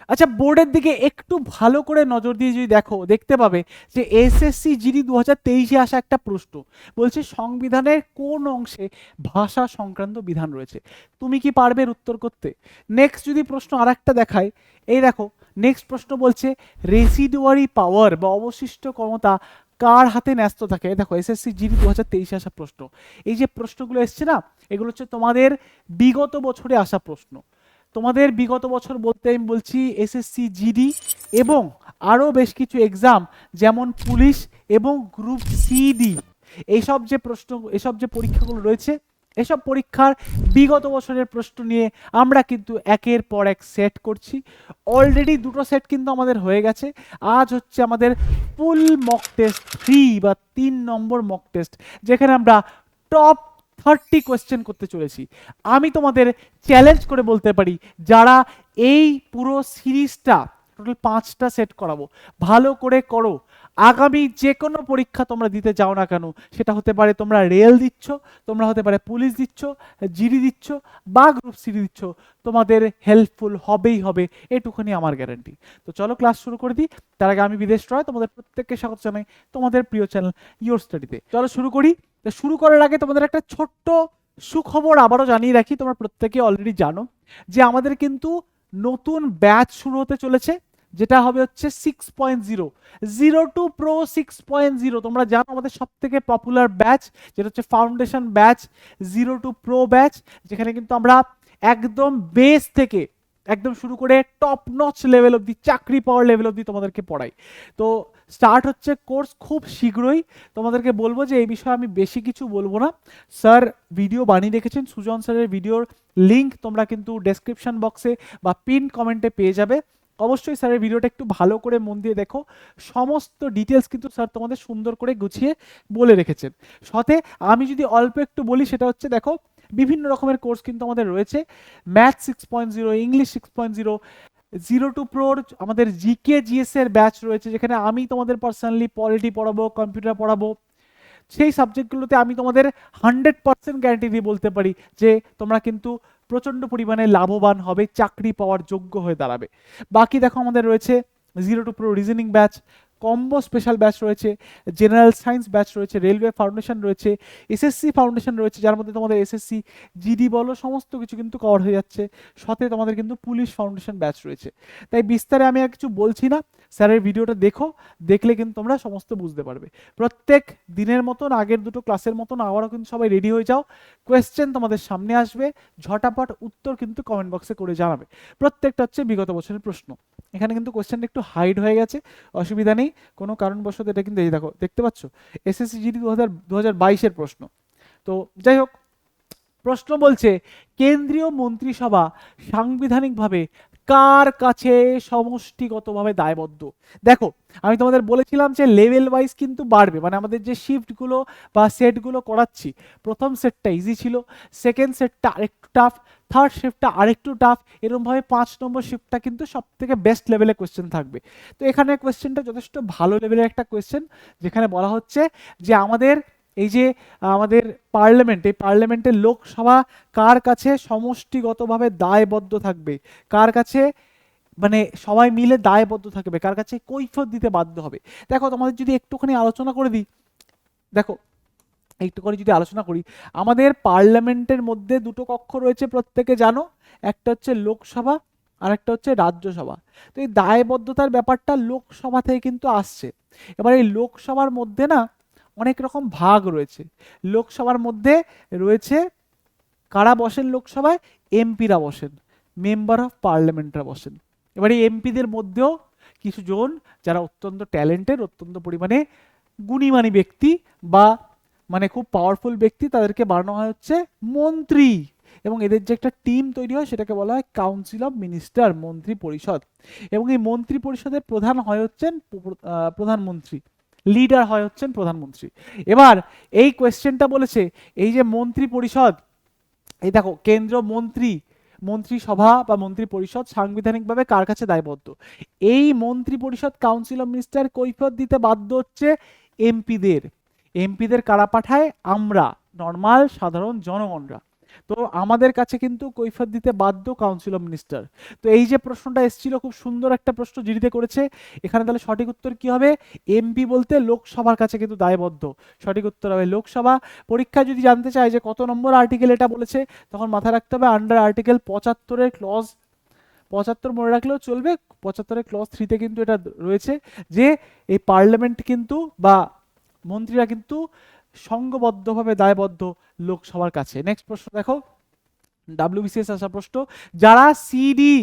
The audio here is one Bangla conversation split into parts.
আচ্ছা, বোর্ডের দিকে একটু ভালো করে নজর দিয়ে যদি দেখো, দেখতে পাবে যে এসএসসি জিডি 2023-এ আসা একটা প্রশ্ন বলছে সংবিধানের কোন অংশে ভাষা সংক্রান্ত বিধান রয়েছে। তুমি কি পারবে এর উত্তর করতে? নেক্সট যদি প্রশ্ন আরেকটা দেখায়, এই দেখো নেক্সট প্রশ্ন বলছে রেসিডুয়ারি পাওয়ার বা অবশিষ্ট ক্ষমতা কার হাতে ন্যস্ত থাকে। এই দেখো এসএসসি জিডি 2023-এ আসা প্রশ্ন। এই যে প্রশ্নগুলো এসছে না, এগুলো হচ্ছে তোমাদের বিগত বছরে আসা প্রশ্ন। তোমাদের বিগত বছর বলতে আমি বলছি এসএসসি জিডি এবং আরও বেশ কিছু এক্সাম, যেমন পুলিশ এবং গ্রুপ সিডি, এইসব যে প্রশ্ন, এসব যে পরীক্ষাগুলো রয়েছে, এসব পরীক্ষার বিগত বছরের প্রশ্ন নিয়ে আমরা কিন্তু একের পর এক সেট করছি। অলরেডি দুটো সেট কিন্তু আমাদের হয়ে গেছে। আজ হচ্ছে আমাদের ফুল মক টেস্ট 3 বা 3 নম্বর মক টেস্ট, যেখানে আমরা টপ 30 কোয়েশ্চেন করতে চলেছি। আমি তোমাদের চ্যালেঞ্জ করে বলতে পারি, যারা এই পুরো সিরিজটা টোটাল 5টা সেট করাবো, ভালো করে করো। আগামী যে কোনো পরীক্ষা তোমরা দিতে যাও না কেন, সেটা হতে পারে তোমরা রেল দিচ্ছ, তোমরা হতে পারে পুলিশ দিচ্ছ, জিডি দিচ্ছ বা গ্রুপ সিডি দিচ্ছ, তোমাদের হেল্পফুল হবেই হবে, এটুকুনি আমার গ্যারান্টি। তো চলো ক্লাস শুরু করে দিই। তার আগে আমি বিদেশ রয় তোমাদের প্রত্যেককে স্বাগত জানাই তোমাদের প্রিয় চ্যানেল ইয়োর স্টাডিতে। চলো শুরু করি। তো শুরু করার আগে তোমাদের একটা ছোট্ট সুখবর আবারও জানিয়ে রাখি, তোমরা প্রত্যেকে অলরেডি জানো যে আমাদের কিন্তু নতুন ব্যাচ শুরু হতে চলেছে, যেটা হবে হচ্ছে 6.0, 0 to Pro 6.0। তোমরা জানো আমাদের সব থেকে পপুলার ব্যাচ যেটা হচ্ছে foundation batch, 0 to Pro batch, যেখানে কিন্তু আমরা একদম বেস থেকে একদম শুরু করে টপ নচ লেভেল অবধি, চাকরি পাওয়ার লেভেল অবধি তোমাদেরকে পড়াই। তো স্টার্ট হচ্ছে কোর্স খুব শীঘ্রই। তোমাদেরকে বলবো যে এই বিষয়ে আমি বেশি কিছু বলবো না। স্যার ভিডিও বানিয়ে রেখেছেন, সুজন স্যারের ভিডিওর লিঙ্ক তোমরা কিন্তু ডেসক্রিপশন বক্সে বা পিন কমেন্টে পেয়ে যাবে। অবশ্যই স্যারের ভিডিওটা একটু ভালো করে মন দিয়ে দেখো, সমস্ত ডিটেলস কিন্তু স্যার তোমাদের সুন্দর করে গুছিয়ে বলে রেখেছেন। সাথে আমি যদি অল্প একটু বলি, সেটা হচ্ছে দেখো বিভিন্ন রকমের কোর্স কিন্তু আমাদের রয়েছে। ম্যাথ 6.0, ইংলিশ 6.0, 0 to Pro আমাদের জিকে জিএস এর ব্যাচ রয়েছে, যেখানে আমি তোমাদের পার্সোনালি পলিটি পড়াবো, কম্পিউটার পড়াবো। সেই সাবজেক্টগুলোতে আমি তোমাদের 100% গ্যারান্টি দিয়ে বলতে পারি যে তোমরা কিন্তু প্রচণ্ড পরিমাণে লাভবান হবে, চাকরি পাওয়ার যোগ্য হয়ে দাঁড়াবে। বাকি দেখো আমাদের রয়েছে 0 to Pro reasoning batch, combo special batch রয়েছে, জেনারেল সায়েন্স ব্যাচ রয়েছে, রেলওয়ে ফাউন্ডেশন রয়েছে, এসএসসি ফাউন্ডেশন রয়েছে, যার মধ্যে তোমাদের এসএসসি জিডি বলো সমস্ত কিছু কিন্তু কভার হয়ে যাচ্ছে। সাথে তোমাদের কিন্তু পুলিশ ফাউন্ডেশন ব্যাচ রয়েছে। তাই বিস্তারে আমি আর কিছু বলছি না, স্যারের ভিডিওটা দেখো, দেখলে কিন্তু তোমরা সমস্ত বুঝতে পারবে। প্রত্যেক দিনের মতন, আগের দুটো ক্লাসের মতন আবারও কিন্তু সবাই রেডি হয়ে যাও। কোয়েশ্চেন তোমাদের সামনে আসবে, ঝটাপট উত্তর কিন্তু কমেন্ট বক্সে করে জানাবে। প্রত্যেকটা হচ্ছে বিগত বছরের প্রশ্ন। এখানে কিন্তু কোয়েশ্চেনটা একটু হাইড হয়ে গেছে, অসুবিধা নেই কোনো কারণবশত। এটা কিন্তু এই দেখো, দেখতে পাচ্ছ এসএসসি জিডি 2022-এর প্রশ্ন। তো যাই হোক, প্রশ্ন বলছে কেন্দ্রীয় মন্ত্রিসভা সাংবিধানিকভাবে কার কাছে সমষ্টিগতভাবে দায়বদ্ধ। দেখো আমি তোমাদের বলেছিলাম যে লেভেল ওয়াইজ কিন্তু বাড়বে, মানে আমাদের যে শিফটগুলো বা সেটগুলো করাচ্ছি, প্রথম সেটটা ইজি ছিল, সেকেন্ড সেটটা আরেকটু টাফ, থার্ড শিফটটা আরেকটু টাফ, এরকমভাবে 5 নম্বর শিফটটা কিন্তু সব থেকে বেস্ট লেভেলের কোয়েশ্চেন থাকবে। তো এখানে কোয়েশ্চেনটা যথেষ্ট ভালো লেভেলের একটা কোয়েশ্চেন, যেখানে বলা হচ্ছে যে আমাদের এই যে আমাদের পার্লামেন্ট, এই পার্লামেন্টের লোকসভা কার কাছে সমষ্টিগতভাবে দায়বদ্ধ থাকবে, কার কাছে মানে সবাই মিলে দায়বদ্ধ থাকবে, কার কাছে কৈফিয়ত দিতে বাধ্য হবে। দেখো তোমাদের যদি একটুখানি আলোচনা করে দিই, দেখো একটু করে যদি আলোচনা করি, আমাদের পার্লামেন্টের মধ্যে দুটো কক্ষ রয়েছে প্রত্যেকে জানো, একটা হচ্ছে লোকসভা আর একটা হচ্ছে রাজ্যসভা। তো এই দায়বদ্ধতার ব্যাপারটা লোকসভা থেকে কিন্তু আসছে। এবার এই লোকসভার মধ্যে না অনেক রকম ভাগ রয়েছে। লোকসভার মধ্যে রয়েছে কারা বসেন লোকসভায়, এমপিরা বসেন, মেম্বার অফ পার্লামেন্টরা বসেন। এবার এই এমপিদের মধ্যেও কিছু জন যারা অত্যন্ত ট্যালেন্টেড, অত্যন্ত পরিমাণে গুণীমানী ব্যক্তি বা মানে খুব পাওয়ারফুল ব্যক্তি, তাদেরকে বানানো হয় হচ্ছে মন্ত্রী। এবং এদের যে একটা টিম তৈরি হয় সেটাকে বলা হয় কাউন্সিল অফ মিনিস্টার, মন্ত্রী পরিষদ। এবং এই মন্ত্রী পরিষদের প্রধান হয় হচ্ছেন প্রধানমন্ত্রী, লিডার হয় হচ্ছেন প্রধানমন্ত্রী। এবার এই কোয়েশ্চেনটা বলেছে এই যে মন্ত্রী পরিষদ, এই দেখো কেন্দ্র মন্ত্রী, মন্ত্রিসভা বা মন্ত্রী পরিষদ সাংবিধানিকভাবে কার কাছে দায়বদ্ধ। এই মন্ত্রী পরিষদ কাউন্সিল অফ মিনিস্টার কৈফিয়ত দিতে বাধ্য হচ্ছে এমপিদের। এমপিদের কারা পাঠায়? আমরা, নর্মাল সাধারণ জনগণরা। তো আমাদের কাছে কিন্তু কৈফিয়ত দিতে বাধ্য কাউন্সিল অফ মিনিস্টার। তো এই যে প্রশ্নটা এসেছিল, খুব সুন্দর একটা প্রশ্ন জিডিতে করেছে। এখানে তাহলে সঠিক উত্তর কি হবে? এমপি বলতে লোকসভার কাছে কিন্তু দায়বদ্ধ। সঠিক উত্তর হবে লোকসভা। পরীক্ষা যদি জানতে চায় যে কত নম্বর আর্টিকেল এটা বলেছে, তখন মাথায় রাখতে হবে আন্ডার আর্টিকেল 75 ক্লজ 75 মনে রাখলেও চলবে। 75 ক্লজ 3তে কিন্তু এটা রয়েছে যে এই পার্লামেন্ট কিন্তু বা মন্ত্রীরা কিন্তু সংঘবদ্ধভাবে দায়বদ্ধ লোকসভার কাছে। নেক্সট প্রশ্ন দেখো, ডাব্লিউবিসিএস আসা প্রশ্ন। যারা সিডি,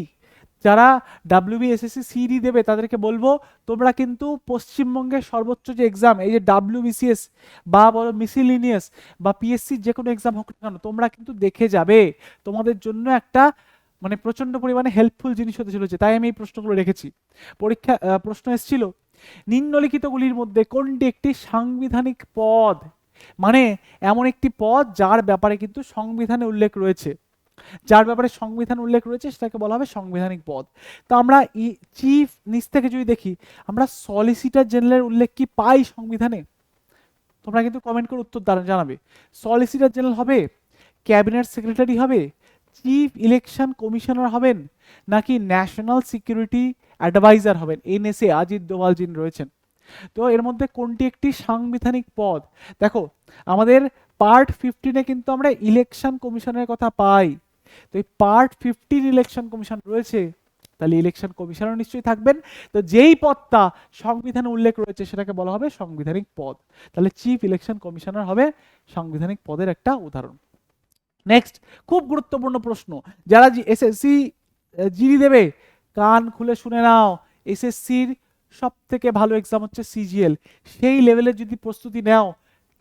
যারা ডাব্লিউবিএসএসসি সিডি দেবে তাদেরকে বলবো তোমরা কিন্তু পশ্চিমবঙ্গের সর্বোচ্চ যে এক্সাম, এই যে ডাব্লিউবিসিএস বা বলো মিসিলিনিয়াস বা পিএসসি যে কোনো এক্সাম হোক না কেন, তোমরা কিন্তু দেখে যাবে। তোমাদের জন্য একটা মানে প্রচন্ড পরিমাণে হেল্পফুল জিনিস হতে চলেছে, তাই আমি এই প্রশ্নগুলো রেখেছি। পরীক্ষা প্রশ্ন এসেছিল, নিম্নলিখিতগুলির মধ্যে কোনটি একটি সাংবিধানিক পদ? মানে এমন একটি পদ যার ব্যাপারে কিন্তু সংবিধানে উল্লেখ রয়েছে, যার ব্যাপারে সংবিধান উল্লেখ রয়েছে সেটাকে বলা হবে সাংবিধানিক পদ। তো আমরা চিফ নিচ থেকে যদি দেখি, আমরা সলিসিটর জেনারেলের উল্লেখ কি পাই সংবিধানে? তোমরা কিন্তু কমেন্ট করে উত্তর জানাবে। সলিসিটর জেনারেল হবে, ক্যাবিনেট সেক্রেটারি হবে, চিফ ইলেকশন কমিশনার হবেন, নাকি ন্যাশনাল সিকিউরিটি অ্যাডভাইজার হবেন? এনএসএ অজিত দোভাল যিনি রয়েছেন। তো এর মধ্যে কোনটি একটি সাংবিধানিক পদ? দেখো আমাদের পার্ট 15-এ কিন্তু আমরা ইলেকশন কমিশনের কথা পাই। তো এই পার্ট 15 ইলেকশন কমিশন রয়েছে, তাহলে ইলেকশন কমিশনার নিশ্চয়ই থাকবেন। তো যেই পদটা সংবিধানে উল্লেখ রয়েছে সেটাকে বলা হবে সাংবিধানিক পদ। তাহলে চিফ ইলেকশন কমিশনার হবে সাংবিধানিক পদের একটা উদাহরণ। নেক্সট, খুব গুরুত্বপূর্ণ প্রশ্ন, যারা এসএসসি জিডি দেবে কান খুলে শুনে নাও। এসএসসির সব থেকে ভালো এক্সাম হচ্ছে সিজিএল। সেই লেভেলের যদি প্রস্তুতি নাও,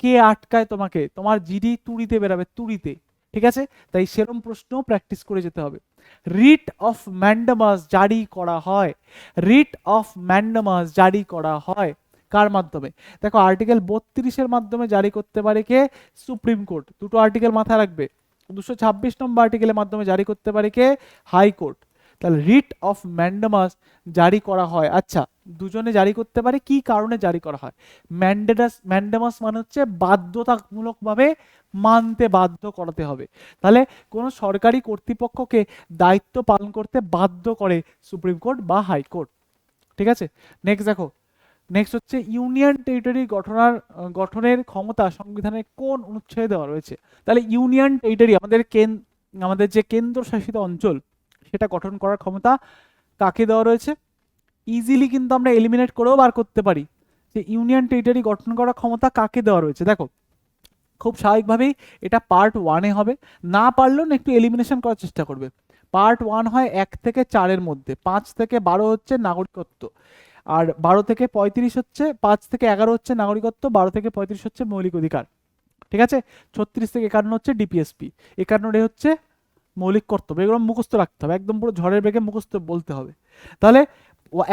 কে আটকায় তোমাকে? তোমার জিডি তুড়িতে বেরাবে, তুড়িতে। ঠিক আছে, তাই সেরকম প্রশ্ন প্র্যাকটিস করে যেতে হবে। রিট অফ ম্যান্ডামাস জারি করা হয়, রিট অফ ম্যান্ডামাস জারি করা হয় কার মাধ্যমে? দেখো আর্টিকেল 32-এর মাধ্যমে জারি করতে পারে কে? Supreme court. দুটো আর্টিকেল মাথায় রাখবে। 226 নম্বর আর্টিকেলের মাধ্যমে জারি করতে পারে কে? হাইকোর্ট। তাহলে রিট অফ ম্যান্ডামাস জারি করা হয়। আচ্ছা, দুজনে জারি করতে পারে, কি কারণে জারি করা হয়? ম্যান্ডামাস মানে হচ্ছে বাধ্যতামূলকভাবে মানতে বাধ্য করাতে হবে। তাহলে কোনো সরকারি কর্তৃপক্ষকে দায়িত্ব পালন করতে বাধ্য করে সুপ্রিম কোর্ট বা হাইকোর্ট। ঠিক আছে, নেক্সট দেখো, নেক্সট হচ্ছে ইউনিয়ন টেরিটরি গঠনের ক্ষমতা সংবিধানের কোন অনুচ্ছেদে দেওয়া রয়েছে? তাহলে ইউনিয়ন টেরিটরি আমাদের যে কেন্দ্রশাসিত অঞ্চল, সেটা গঠন করার ক্ষমতা কাকে দেওয়া রয়েছে? ইজিলি কিন্তু আমরা এলিমিনেট করেও বার করতে পারি যে ইউনিয়ন টেরিটরি গঠন করার ক্ষমতা কাকে দেওয়া রয়েছে। দেখো খুব স্বাভাবিকভাবেই এটা পার্ট 1-এ হবে, না পারলেও একটু এলিমিনেশন করার চেষ্টা করবে। পার্ট 1 হয় 1 থেকে 4-এর মধ্যে, 5 থেকে 12 হচ্ছে নাগরিকত্ব, আর 12 থেকে 35 হচ্ছে, 5 থেকে 11 হচ্ছে নাগরিকত্ব, 12 থেকে 35 হচ্ছে মৌলিক অধিকার। ঠিক আছে, 36 থেকে 51 হচ্ছে ডিপিএসপি, 51 হচ্ছে মৌলিক কর্তব্য। এগুলো মুখস্থ রাখতে হবে, একদম পুরো ঝড়ের বেগে মুখস্থ বলতে হবে। তাহলে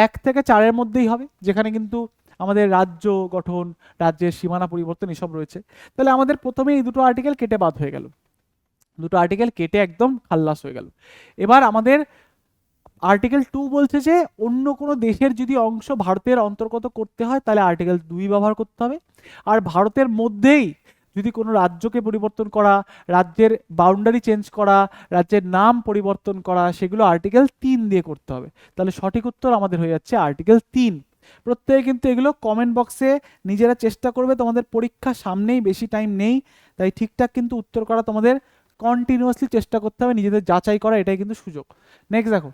1 থেকে 4-এর মধ্যেই হবে, যেখানে কিন্তু আমাদের রাজ্য গঠন, রাজ্যের সীমানা পরিবর্তন এসব রয়েছে। তাহলে আমাদের প্রথমে এই দুটো আর্টিকেল কেটে বাদ হয়ে গেল, দুটো আর্টিকেল কেটে একদম খাল্লাস হয়ে গেল। এবার আমাদের আর্টিকেল 2 বলছে যে অন্য কোনো দেশের যদি অংশ ভারতের অন্তর্গত করতে হয় তাহলে আর্টিকেল 2 ব্যবহার করতে হবে। আর ভারতের মধ্যেই যদি কোনো রাজ্যকে পরিবর্তন করা, রাজ্যের বাউন্ডারি চেঞ্জ করা, রাজ্যের নাম পরিবর্তন করা, সেগুলো আর্টিকেল 3 দিয়ে করতে হবে। তাহলে সঠিক উত্তর আমাদের হয়ে যাচ্ছে আর্টিকেল 3। প্রত্যেকে কিন্তু এগুলো কমেন্ট বক্সে নিজেরা চেষ্টা করবে, তোমাদের পরীক্ষা সামনেই, বেশি টাইম নেই, তাই ঠিকঠাক কিন্তু উত্তর করা তোমাদের কন্টিনিউয়াসলি চেষ্টা করতে হবে, নিজেদের যাচাই করা, এটাই কিন্তু সুযোগ। নেক্সট দেখো,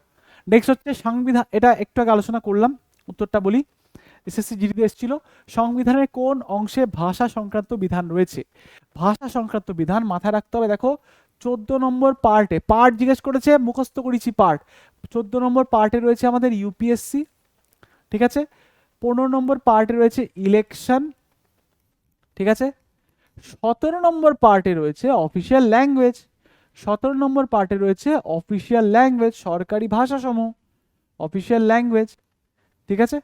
নেক্সট হচ্ছে সংবিধান, এটা একটু আগে আলোচনা করলাম, উত্তরটা বলি। এসএসসি জিডিতে এসেছিল, সংবিধানের কোন অংশে ভাষা সংক্রান্ত বিধান রয়েছে? ভাষা সংক্রান্ত বিধান মাথায় রাখতে হবে। দেখো 14 নম্বর পার্টে, পার্ট জিজ্ঞেস করেছে, মুখস্থ করেছি পার্ট। 14 নম্বর পার্টে রয়েছে আমাদের ইউপিএসসি, ঠিক আছে। 15 নম্বর পার্টে রয়েছে ইলেকশন, ঠিক আছে। 17 নম্বর পার্টে রয়েছে অফিসিয়াল ল্যাঙ্গুয়েজ, 17 নম্বর পার্টে রয়েছে অফিসিয়াল ল্যাঙ্গুয়েজ, সরকারি ভাষাসমূহ, অফিসিয়াল ল্যাঙ্গুয়েজ, ঠিক আছে।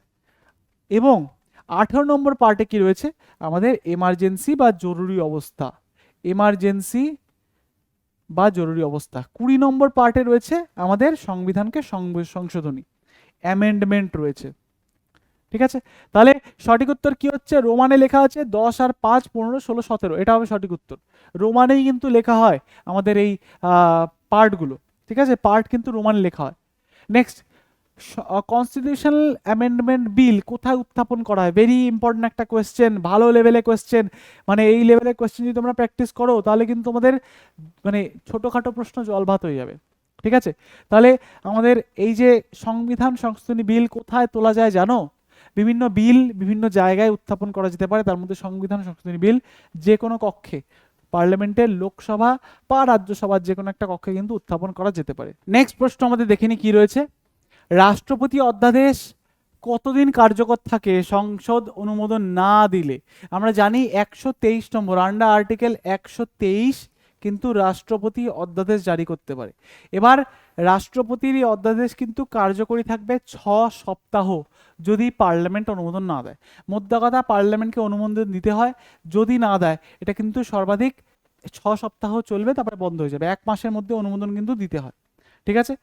এবং 18 নম্বর পার্টে কি রয়েছে? আমাদের এমার্জেন্সি বা জরুরি অবস্থা, এমার্জেন্সি বা জরুরি অবস্থা। 20 নম্বর পার্টে রয়েছে আমাদের সংবিধানকে সংশোধনী, অ্যামেন্ডমেন্ট রয়েছে, ঠিক আছে, তাহলে সঠিক উত্তর কি হচ্ছে, রোমানে লেখা আছে 10 আর 5 15 16 17, এটা হবে সঠিক উত্তর। রোমানেই কিন্তু লেখা হয় আমাদের এই পার্টগুলো, ঠিক আছে, পার্ট কিন্তু রোমানে লেখা হয়। নেক্সট, কনস্টিটিউশনাল অ্যামেন্ডমেন্ট বিল কোথায় উত্থাপন করা হয়? ভেরি ইম্পর্টেন্ট একটা কোয়েশ্চেন, ভালো লেভেলে কোয়েশ্চেন, মানে এই লেভেলের কোয়েশ্চেন যদি তোমরা প্র্যাকটিস করো তাহলে কিন্তু তোমাদের মানে ছোটোখাটো প্রশ্ন জলভাত হয়ে যাবে, ঠিক আছে। তাহলে আমাদের এই যে সংবিধান সংশোধনী বিল কোথায় তোলা যায় জানো? বিভিন্ন বিল বিভিন্ন জায়গায় উত্থাপন করা যেতে পারে, তার মধ্যে সংবিধান সংশোধনী বিল যে কোনো কক্ষে, পার্লামেন্টের লোকসভা বা রাজ্যসভার যে কোনো একটা কক্ষে কিন্তু উত্থাপন করা যেতে পারে। নেক্সট প্রশ্ন আমাদের দেখে নি কি রয়েছে। রাষ্ট্রপতি অধ্যাদেশ কতদিন কার্যকর থাকে সংসদ অনুমোদন না দিলে? আমরা জানি 123 নম্বর আন্ডার আর্টিকেল 123 কিন্তু রাষ্ট্রপতি অধ্যাদেশ জারি করতে পারে। এবার রাষ্ট্রপতির এই অধ্যাদেশ কিন্তু কার্যকরী থাকবে 6 সপ্তাহ যদি পার্লামেন্ট অনুমোদন না দেয়। মোদ্দা কথা, পার্লামেন্টকে অনুমোদন দিতে হয়, যদি না দেয় এটা কিন্তু সর্বাধিক 6 সপ্তাহ চলবে, তারপরে বন্ধ হয়ে যাবে। 1 মাসের মধ্যে অনুমোদন কিন্তু দিতে হয়, ঠিক আছে।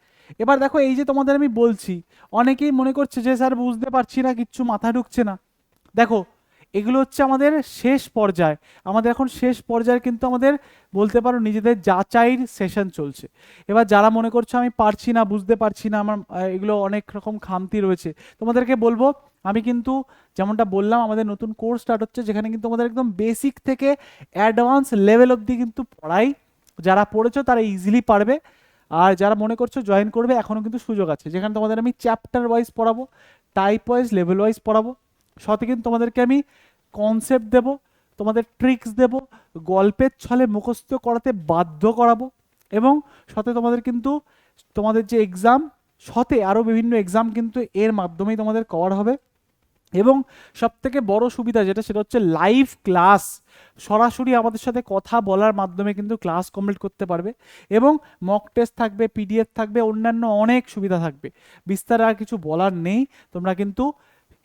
এবার দেখো এই যে তোমাদের আমি বলছি, অনেকেই মনে করছে যে স্যার বুঝতে পারছি না, কিচ্ছু মাথায় ঢুকছে না। দেখো এগুলো হচ্ছে আমাদের শেষ পর্যায়ে, আমাদের এখন শেষ পর্যায়ে কিন্তু আমাদের বলতে পারো নিজেদের যাচাইয়ের সেশন চলছে। এবার যারা মনে করছো আমি পারছি না, বুঝতে পারছি না, আমার এগুলো অনেক রকম খামতি রয়েছে, তোমাদেরকে বলবো আমি কিন্তু যেমনটা বললাম আমাদের নতুন কোর্স স্টার্ট হচ্ছে, যেখানে কিন্তু আমাদের একদম বেসিক থেকে অ্যাডভান্স লেভেল অবধি কিন্তু পড়াই। যারা পড়েছো তারা ইজিলি পারবে, আর যারা মনে করছো জয়েন করবে এখনও কিন্তু সুযোগ আছে, যেখানে তোমাদের আমি চ্যাপ্টার ওয়াইজ পড়াবো, টাইপ ওয়াইজ, লেভেল ওয়াইজ পড়াবো, সাথে কিন্তু তোমাদেরকে আমি কনসেপ্ট দেব, তোমাদের ট্রিক্স দেব, গল্পের ছলে মুখস্থ করাতে বাধ্য করাবো, এবং সাথে তোমাদের কিন্তু তোমাদের যে এক্সাম, সাথে আরও বিভিন্ন এক্সাম কিন্তু এর মাধ্যমেই তোমাদের কভার হবে। এবং সবথেকে বড় সুবিধা যেটা, সেটা হচ্ছে লাইভ ক্লাস, সরাসরি আমাদের সাথে কথা বলার মাধ্যমে কিন্তু ক্লাস কমপ্লিট করতে পারবে, এবং মক টেস্ট থাকবে, পিডিএফ থাকবে, অন্যান্য অনেক সুবিধা থাকবে। বিস্তারে আর কিছু বলার নেই, তোমরা কিন্তু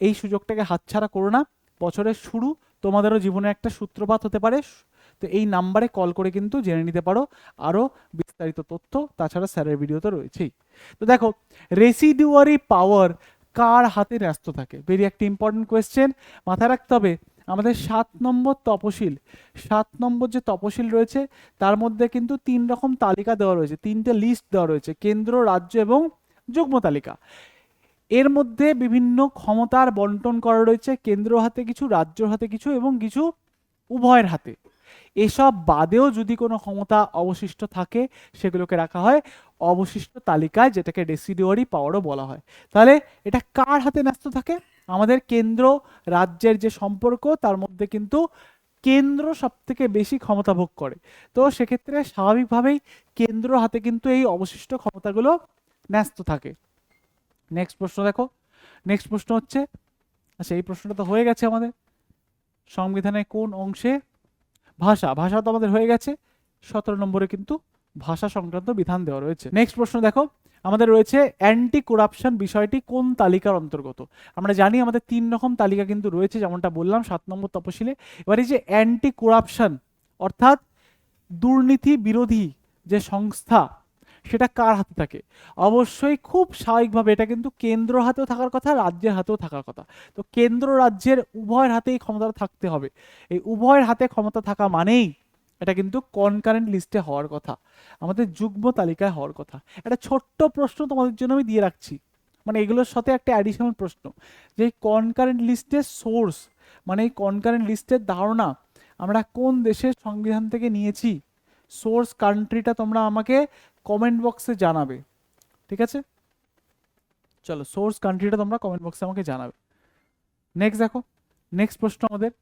এই সুযোগটাকে হাতছাড়া করো না। বছরের শুরু, তোমাদেরও জীবনে একটা সূত্রপাত হতে পারে, তো এই নাম্বারে কল করে কিন্তু জেনে নিতে পারো আরও বিস্তারিত তথ্য, তাছাড়া স্যারের ভিডিও তো রয়েছেই। তো দেখো, রেসিডুয়ারি পাওয়ার কার হাতে ন্যস্ত থাকে? ভেরি একটা ইম্পর্টেন্ট কোয়েশ্চেন, মাথায় রাখতে হবে। আমাদের 7 নম্বর তপশিল, 7 নম্বর যে তপশিল রয়েছে তার মধ্যে কিন্তু 3 রকম তালিকা দেওয়া রয়েছে, 3টে লিস্ট দেওয়া রয়েছে, কেন্দ্র, রাজ্য এবং যুগ্ম তালিকা। এর মধ্যে বিভিন্ন ক্ষমতার বন্টন করা রয়েছে, কেন্দ্র হাতে কিছু, রাজ্যর হাতে কিছু, এবং কিছু উভয়ের হাতে। এসব বাদেও যদি কোনো ক্ষমতা অবশিষ্ট থাকে সেগুলোকে রাখা হয় অবশিষ্ট তালিকায়, যেটাকে রেসিডুয়ারি পাওয়ারও বলা হয়। তাহলে এটা কার হাতে ন্যস্ত থাকে? আমাদের কেন্দ্র রাজ্যের যে সম্পর্ক, তার মধ্যে কিন্তু কেন্দ্র সব থেকে বেশি ক্ষমতা ভোগ করে, তো সেক্ষেত্রে স্বাভাবিকভাবেই কেন্দ্র হাতে কিন্তু এই অবশিষ্ট ক্ষমতাগুলো ন্যস্ত থাকে। নেক্সট প্রশ্ন দেখো, নেক্সট প্রশ্ন হচ্ছে, আচ্ছা এই প্রশ্নটা তো হয়ে গেছে আমাদের, সংবিধানের কোন অংশে ভাষা, ভাষা তো আমাদের হয়ে গেছে, 17 নম্বরে কিন্তু ভাষা সংক্রান্ত বিধান দেওয়া রয়েছে। নেক্সট প্রশ্ন দেখো, আমাদের রয়েছে অ্যান্টি করাপশন বিষয়টি কোন তালিকার অন্তর্গত? আমরা জানি আমাদের 3 রকম তালিকা কিন্তু রয়েছে, যেমনটা বললাম 7 নম্বর তপশিলে। এবার এই যে অ্যান্টি করাপশন অর্থাৎ দুর্নীতি বিরোধী যে সংস্থা, সেটা কার হাতে থাকে? অবশ্যই খুব স্বাভাবিকভাবে এটা কিন্তু কেন্দ্র হাতেও থাকার কথা, রাজ্যের হাতেও থাকার কথা। তো কেন্দ্র রাজ্যের উভয়ের হাতেই ক্ষমতা থাকতে হবে। এই উভয়ের হাতে ক্ষমতা থাকা মানেই এটা কিন্তু কনকারেন্ট লিস্টে হওয়ার কথা, আমাদের যুগ্ম তালিকায় হওয়ার কথা। একটা ছোট্ট প্রশ্ন তোমাদের জন্য আমি দিয়ে রাখছি, মানে এগুলোর সাথে একটা অ্যাডিশনাল প্রশ্ন, যে কনকারেন্ট লিস্টের সোর্স, মানে এই কনকারেন্ট লিস্টের ধারণা আমরা কোন দেশের সংবিধান থেকে নিয়েছি, সোর্স কান্ট্রিটা তোমরা আমাকে কমেন্ট বক্সে জানাবে, ঠিক আছে? চলো, সোর্স কান্ট্রিটা তোমরা কমেন্ট বক্সে আমাকে জানাবে। নেক্সট দেখো, নেক্সট প্রশ্ন আমাদের,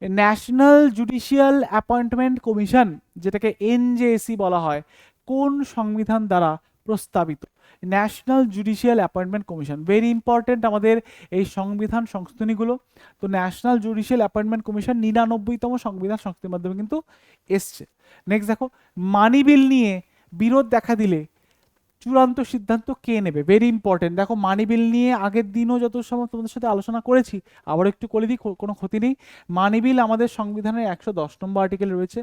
ন্যাশনাল জুডিশিয়াল অ্যাপয়েন্টমেন্ট কমিশন, যেটাকে এনজেএসি বলা হয়, কোন সংবিধান দ্বারা প্রস্তাবিত? National judicial appointment commission, very important আমাদের এই সংবিধান সংশোধনীগুলো। তো ন্যাশনাল জুডিশিয়াল অ্যাপয়েন্টমেন্ট কমিশন 99তম সংবিধান সংশোধনীর মাধ্যমে কিন্তু এসছে। নেক্সট দেখো, মানি বিল নিয়ে বিরোধ দেখা দিলে চূড়ান্ত সিদ্ধান্ত কে নেবে? Very important. দেখো মানি বিল নিয়ে আগের দিনও যত সময় তোমাদের সাথে আলোচনা করেছি, আবার একটু করে দিই, কোনো ক্ষতি নেই। মানি বিল আমাদের সংবিধানের 110 নম্বর আর্টিকেল রয়েছে।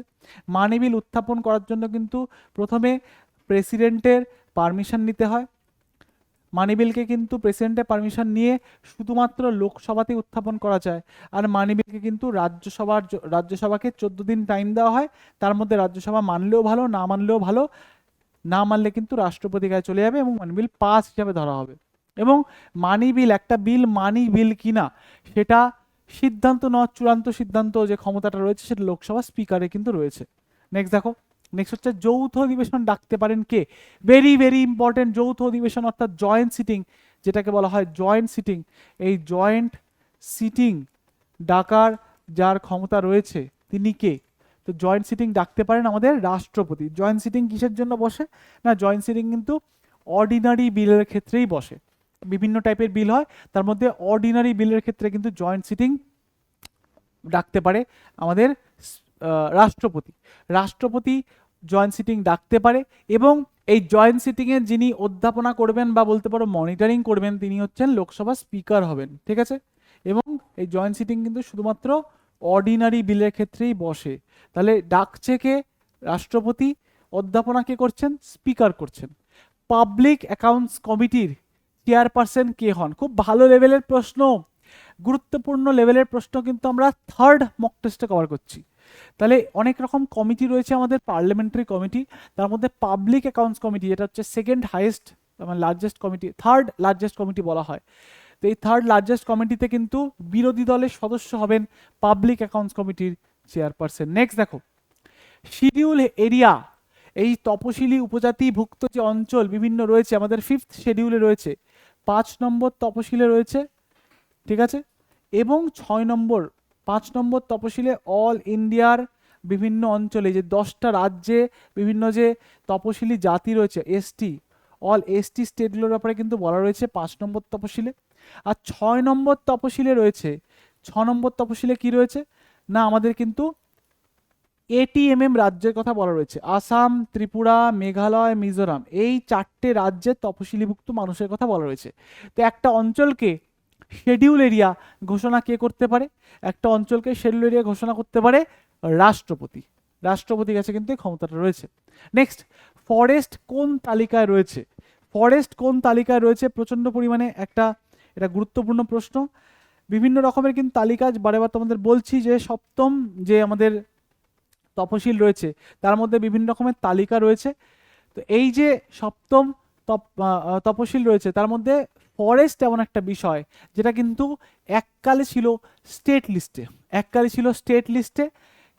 মানি বিল উত্থাপন করার জন্য কিন্তু প্রথমে প্রেসিডেন্টের পারমিশন নিতে হয়, মানি বিলকে কিন্তু প্রেসিডেন্টের পারমিশন নিয়ে শুধুমাত্র লোকসভাতে উত্থাপন করা যায়, আর মানি বিলকে কিন্তু রাজ্যসভাকে 14 দিন টাইম দেওয়া হয়। তার মধ্যে রাজ্যসভা মানলেও ভালো, না মানলেও ভালো, না মানলে কিন্তু রাষ্ট্রপতি গায়ে চলে যাবে এবং মানি বিল পাস হিসাবে ধরা হবে। এবং মানি বিল, একটা বিল মানি বিল কিনা সেটা সিদ্ধান্ত নেওয়ার চূড়ান্ত সিদ্ধান্ত যে ক্ষমতাটা রয়েছে সেটা লোকসভা স্পিকারে কিন্তু রয়েছে। নেক্সট দেখো, নেক্সট হচ্ছে যৌথ অধিবেশন ডাকতে পারেন কে? ভেরি ভেরি ইম্পর্টেন্ট, যৌথ অধিবেশন অর্থাৎ জয়েন্ট সিটিং, যেটাকে বলা হয় জয়েন্ট সিটিং। এই জয়েন্ট সিটিং ডাকার যার ক্ষমতা রয়েছে তিনি কে? তো জয়েন্ট সিটিং ডাকতে পারেন আমাদের রাষ্ট্রপতি। জয়েন্ট সিটিং কিসের জন্য বসে? না, জয়েন্ট সিটিং কিন্তু অর্ডিনারি বিলের ক্ষেত্রেই বসে। বিভিন্ন টাইপের বিল হয়, তার মধ্যে অর্ডিনারি বিলের ক্ষেত্রে কিন্তু জয়েন্ট সিটিং ডাকতে পারে আমাদের রাষ্ট্রপতি। রাষ্ট্রপতি জয়েন্ট সিটিং ডাকতে পারে এবং এই জয়েন্ট সিটিংয়ে যিনি অধ্যাপনা করবেন বা বলতে পারো মনিটরিং করবেন তিনি হচ্ছেন লোকসভা স্পিকার হবেন, ঠিক আছে? এবং এই জয়েন্ট সিটিং কিন্তু শুধুমাত্র অর্ডিনারি বিলের ক্ষেত্রেই বসে। তাহলে ডাকছে কে? রাষ্ট্রপতি। অধ্যাপনা কে করছেন? স্পিকার করছেন। পাবলিক অ্যাকাউন্টস কমিটির চেয়ারপারসন কে হন? খুব ভালো লেভেলের প্রশ্ন, গুরুত্বপূর্ণ লেভেলের প্রশ্ন, কিন্তু আমরা থার্ড মক টেস্টে কভার করছি। তাহলে অনেক রকম কমিটি রয়েছে আমাদের, পার্লামেন্টারি কমিটি, তার মধ্যে পাবলিক অ্যাকাউন্টস কমিটি যেটা হচ্ছে সেকেন্ড হাইয়েস্ট, মানে largest committee, third largest committee বলা হয়। তো এই থার্ড লার্জেস্ট কমিটিতে কিন্তু বিরোধী দলের সদস্য হবেন পাবলিক অ্যাকাউন্টস কমিটির চেয়ারপারসন। নেক্সট দেখো, শিডিউল এরিয়া, এই তপশিলি উপজাতিভুক্ত যে অঞ্চল বিভিন্ন রয়েছে আমাদের 5th শিডিউলে রয়েছে, 5 নম্বর তপশিলে রয়েছে, ঠিক আছে? এবং 5 নম্বর তপশিলে অল ইন্ডিয়ার বিভিন্ন অঞ্চলে যে 10টা রাজ্যে বিভিন্ন যে তপশিলি জাতি রয়েছে, এসটি, অল এসটি স্টেটগুলোর ব্যাপারে কিন্তু বলা রয়েছে 5 নম্বর তপশিলে। আর 6 নম্বর তপশিলে রয়েছে, 6 নম্বর তপশিলে কি রয়েছে? না, আমাদের কিন্তু ATMM রাজ্যের কথা বলা রয়েছে, আসাম, ত্রিপুরা, মেঘালয়, মিজোরাম, এই 4টে রাজ্যের তপশিলিভুক্ত মানুষের কথা বলা রয়েছে। তো একটা অঞ্চলকে শেডিউল এরিয়া ঘোষণা কে করতে পারে? একটা অঞ্চলকে শেডিউল এরিয়া ঘোষণা করতে পারে রাষ্ট্রপতি। রাষ্ট্রপতির কাছে কিন্তু এই ক্ষমতাটা রয়েছে। নেক্সট, ফরেস্ট কোন তালিকায় রয়েছে? ফরেস্ট কোন তালিকায় রয়েছে? প্রচণ্ড পরিমাণে এটা গুরুত্বপূর্ণ প্রশ্ন। বিভিন্ন রকমের কিন্তু তালিকা বারে বার তোমাদের বলছি যে সপ্তম যে আমাদের তপশিল রয়েছে তার মধ্যে বিভিন্ন রকমের তালিকা রয়েছে। তো এই যে সপ্তম তপশিল রয়েছে তার মধ্যে ফরেস্ট এমন একটা বিষয় যেটা কিন্তু এককালে ছিল স্টেট লিস্টে,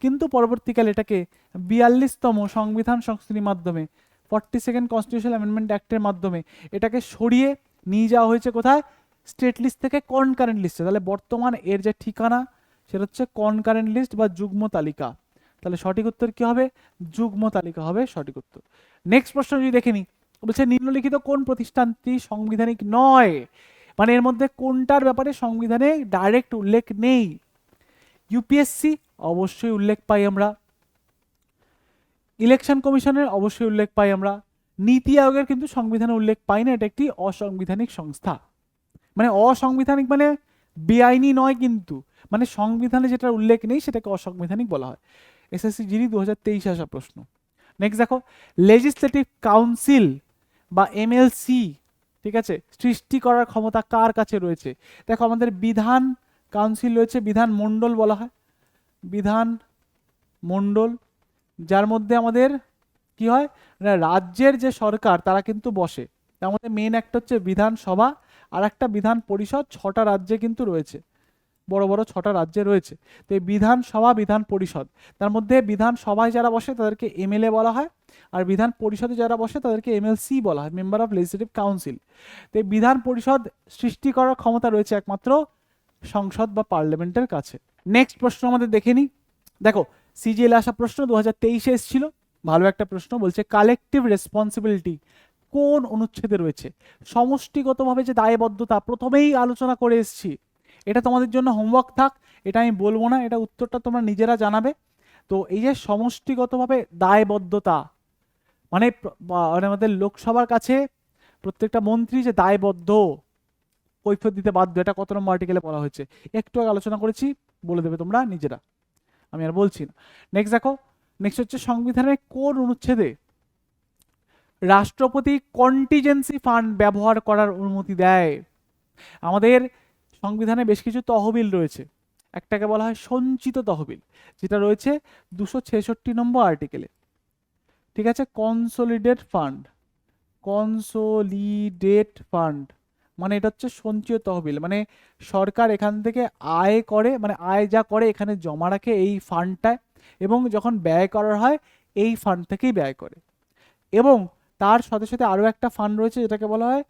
কিন্তু পরবর্তীকালে এটাকে 42তম সংবিধান সংশোধনীর মাধ্যমে 42nd কনস্টিটিউশনাল অ্যামেন্ডমেন্ট অ্যাক্টের মাধ্যমে এটাকে সরিয়ে নিয়ে যাওয়া হয়েছে কোথায়? স্টেট লিস্ট থেকে কনকারেন্ট লিস্টে। তাহলে বর্তমান এর যে ঠিকানা সেটা হচ্ছে কনকারেন্ট লিস্ট বা যুগ্ম তালিকা। তাহলে সঠিক উত্তর কি হবে? যুগ্ম তালিকা হবে সঠিক উত্তর। নেক্সট প্রশ্ন যদি দেখে নিই, বলছে নিম্নলিখিত কোন প্রতিষ্ঠানটি সাংবিধানিক নয়? মানে এর মধ্যে কোনটার ব্যাপারে সংবিধানে ডাইরেক্ট উল্লেখ নেই? ইউপিএসসি অবশ্যই উল্লেখ পাই আমরা, ইলেকশন কমিশনের অবশ্যই উল্লেখ পাই আমরা, নীতি আয়োগের কিন্তু সংবিধানে উল্লেখ পাই না, এটা একটি অসাংবিধানিক সংস্থা। মানে অসাংবিধানিক মানে বেআইনি নয়, কিন্তু মানে সংবিধানে যেটা উল্লেখ নেই সেটাকে অসাংবিধানিক বলা হয়। এসএসসি জিডি 2023 আসা প্রশ্ন। নেক্সট দেখো, লেজিসলেটিভ কাউন্সিল বা এমএলসি, ঠিক আছে, সৃষ্টি করার ক্ষমতা কার কাছে রয়েছে? দেখো আমাদের বিধান কাউন্সিল রয়েছে, বিধান মণ্ডল বলা হয়, বিধান মণ্ডল, যার মধ্যে আমাদের কি হয় না, রাজ্যের যে সরকার তারা কিন্তু বসে। তার মধ্যে মেন একটা হচ্ছে বিধানসভা আর একটা বিধান পরিষদ, 6টা রাজ্যে কিন্তু রয়েছে, বড় বড় 6টা রাজ্যে রয়েছে। তো এই বিধানসভা, বিধান পরিষদ, তার মধ্যে বিধানসভায় যারা বসে তাদেরকে এমএলএ বলা হয়, আর বিধান পরিষদে যারা বসে তাদেরকে এমএলসি বলা হয়, মেম্বার অফ লেজিসলেটিভ কাউন্সিল। তো এই বিধান পরিষদ সৃষ্টি করার ক্ষমতা রয়েছে একমাত্র সংসদ বা পার্লামেন্টের কাছে। নেক্সট প্রশ্ন আমাদের দেখে নিই। দেখো সিজিএল আসা প্রশ্ন 2023 এসেছিল, ভালো একটা প্রশ্ন। বলছে কালেকটিভ রেসপন্সিবিলিটি কোন অনুচ্ছেদে রয়েছে? সমষ্টিগতভাবে যে দায়বদ্ধতা প্রথমেই আলোচনা করে এসেছি, এটা তোমাদের জন্য হোমওয়ার্ক থাক, এটা আমি বলবো না, এটা উত্তরটা তোমরা নিজেরা জানাবে। তো এই যে সমষ্টিগতভাবে দায়বদ্ধতা মানে আমাদের লোকসভার কাছে প্রত্যেকটা মন্ত্রী যে দায়বদ্ধ, কৈফিয়ত দিতে বাধ্য, এটা কত নম্বর আর্টিকেলে বলা হয়েছে? একটু আগে আলোচনা করেছি, বলে দেবে তোমরা নিজেরা, আমি আর বলছি না। নেক্সট দেখো, নেক্সট হচ্ছে সংবিধানের কোন অনুচ্ছেদে রাষ্ট্রপতি কন্টিজেন্সি ফান্ড ব্যবহার করার অনুমতি দেয়। আমাদের সংবিধানে বেশ কিছু তহবিল রয়েছে, একটাকে বলা হয় সঞ্চিত তহবিল, যেটা রয়েছে 266 নম্বর আর্টিকেলে। ঠিক আছে, কনসোলিডেট ফান্ড, কনসোলিডেট ফান্ড মানে এটা হচ্ছে সঞ্চিত তহবিল, মানে সরকার এখান থেকে আয় করে, মানে আয় যা করে এখানে জমা রাখে এই ফান্ডটায়, এবং যখন ব্যয় করার হয় এই ফান্ড থেকেই ব্যয় করে। এবং তার সাথে সাথে আরও একটা ফান্ড রয়েছে যেটাকে বলা হয়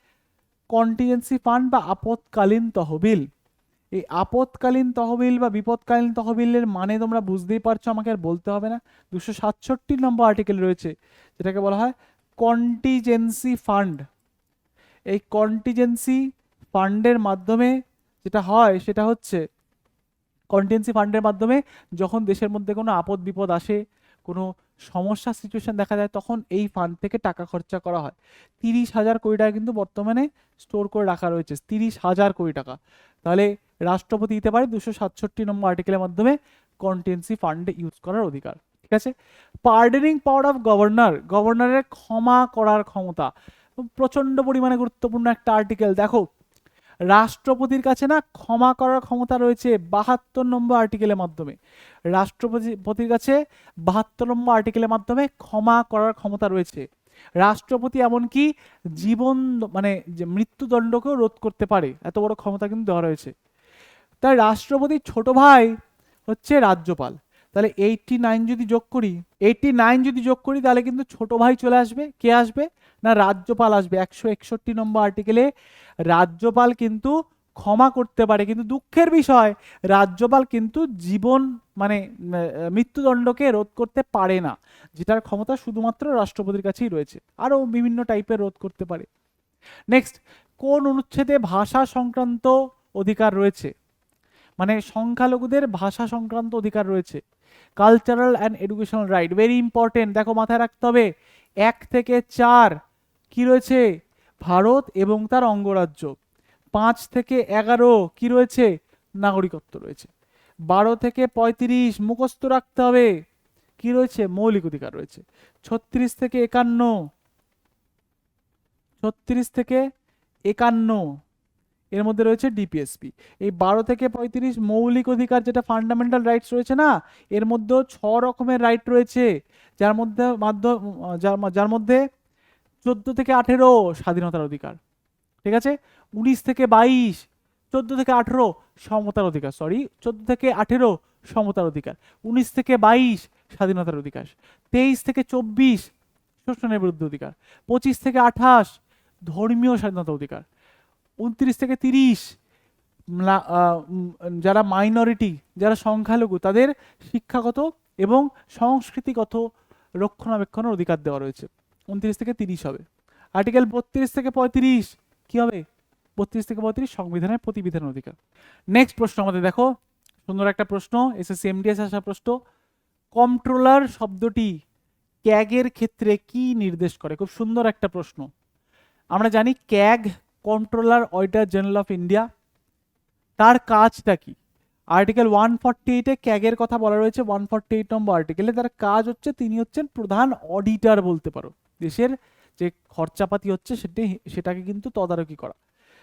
কন্টিজেন্সি ফান্ড বা আপৎকালীন তহবিল। এই আপৎকালীন তহবিল বা বিপদকালীন তহবিলের মানে তোমরা বুঝতেই পারছো, আমাকে আর বলতে হবে না। 267 নম্বর আর্টিকেল রয়েছে যেটাকে বলা হয় কন্টিজেন্সি ফান্ড। এই কন্টিজেন্সি ফান্ডের মাধ্যমে যেটা হয় সেটা হচ্ছে, কন্টিজেন্সি ফান্ডের মাধ্যমে যখন দেশের মধ্যে কোনো আপদ বিপদ আসে, কোনো সমস্যা সিচুয়েশন দেখা যায়, তখন এই ফান্ড থেকে টাকা খরচা করা হয়। 30,000 কোটি টাকা কিন্তু বর্তমানে স্টোর করে রাখা রয়েছে, 30,000 কোটি টাকা। তাহলে রাষ্ট্রপতি দিতে পারে 267 নম্বর আর্টিকেলের মাধ্যমে কন্টিজেন্সি ফান্ডে ইউজ করার অধিকার। ঠিক আছে, পার্ডনিং পাওয়ার অফ গভর্নর, গভর্নরের ক্ষমা করার ক্ষমতা প্রচন্ড পরিমাণে গুরুত্বপূর্ণ একটা আর্টিকেল। দেখো, রাষ্ট্রপতির কাছে না ক্ষমা করার ক্ষমতা রয়েছে 72 নম্বর আর্টিকেলের মাধ্যমে। রাষ্ট্রপতির কাছে 72 নম্বর আর্টিকেলের মাধ্যমে ক্ষমা করার ক্ষমতা রয়েছে। রাষ্ট্রপতি এমনকি জীবন মানে যে মৃত্যুদণ্ডকেও রোধ করতে পারে, এত বড় ক্ষমতা কিন্তু দেওয়া রয়েছে। তাই রাষ্ট্রপতির ছোট ভাই হচ্ছে রাজ্যপাল। তাহলে 89 যদি যোগ করি, 89 যদি যোগ করি তাহলে কিন্তু ছোট ভাই চলে আসবে। কে আসবে না, রাজ্যপাল আসবে। 161 নম্বর আর্টিকেলে রাজ্যপাল কিন্তু ক্ষমা করতে পারে, কিন্তু দুঃখের বিষয় রাজ্যপাল কিন্তু জীবন মানে মৃত্যুদণ্ডকে রোধ করতে পারে না, যেটার ক্ষমতা শুধুমাত্র রাষ্ট্রপতির কাছেই রয়েছে। আরও বিভিন্ন টাইপের রোধ করতে পারে। নেক্সট, কোন অনুচ্ছেদে ভাষা সংক্রান্ত অধিকার রয়েছে, মানে সংখ্যালঘুদের ভাষা সংক্রান্ত অধিকার রয়েছে? Cultural and educational right, very important, দেখো মাথায় রাখতে হবে। 1 থেকে 4 কি রয়েছে, ভারত এবং তার অঙ্গরাজ্য। 5 থেকে 11 কি রয়েছে, নাগরিকত্ব রয়েছে। 12 থেকে 35 মুখস্থ রাখতে হবে, কি রয়েছে, মৌলিক অধিকার রয়েছে। 36 থেকে 51, 36 থেকে 51 এর মধ্যে রয়েছে ডিপিএসপি। এই 12 থেকে 35 মৌলিক অধিকার, যেটা ফান্ডামেন্টাল রাইটস রয়েছে না, এর মধ্যেও 6 রকমের রাইট রয়েছে, যার মধ্যে যার মধ্যে 14 থেকে 18 স্বাধীনতার অধিকার। ঠিক আছে, 19 থেকে 22, 14 থেকে 18 সমতার অধিকার, সরি 14 থেকে 18 সমতার অধিকার, 19 থেকে 22 স্বাধীনতার অধিকার, 23 থেকে 24 শোষণের বিরুদ্ধে অধিকার, 25 থেকে 28 ধর্মীয় স্বাধীনতা অধিকার, 29 থেকে 30 যারা মাইনরিটি, যারা সংখ্যালঘু, তাদের শিক্ষাগত এবং সংস্কৃতিগত রক্ষণাবেক্ষণের অধিকার দেওয়া রয়েছে। 29 থেকে 30 হবে। আর্টিকেল 32 থেকে 35 কি হবে, 32 থেকে 35 সংবিধানের প্রতিবিধানের অধিকার। নেক্সট প্রশ্ন আমাদের দেখো, সুন্দর একটা প্রশ্ন, এসএসসি এমডিএস আসা প্রশ্ন। কন্ট্রোলার শব্দটি ক্যাগের ক্ষেত্রে কি নির্দেশ করে? খুব সুন্দর একটা প্রশ্ন। আমরা জানি CAG controller auditor general of India, তার কাজটা কি? আর্টিকেল 148-এ ক্যাগের কথা বলা রয়েছে, 148 নম্বর আর্টিকেলে। তার কাজ হচ্ছে, তিনি হচ্ছেন প্রধান অডিটর বলতে পারো, দেশের যে খরচাপাতি হচ্ছে সেটাকে কিন্তু তদারকি করা।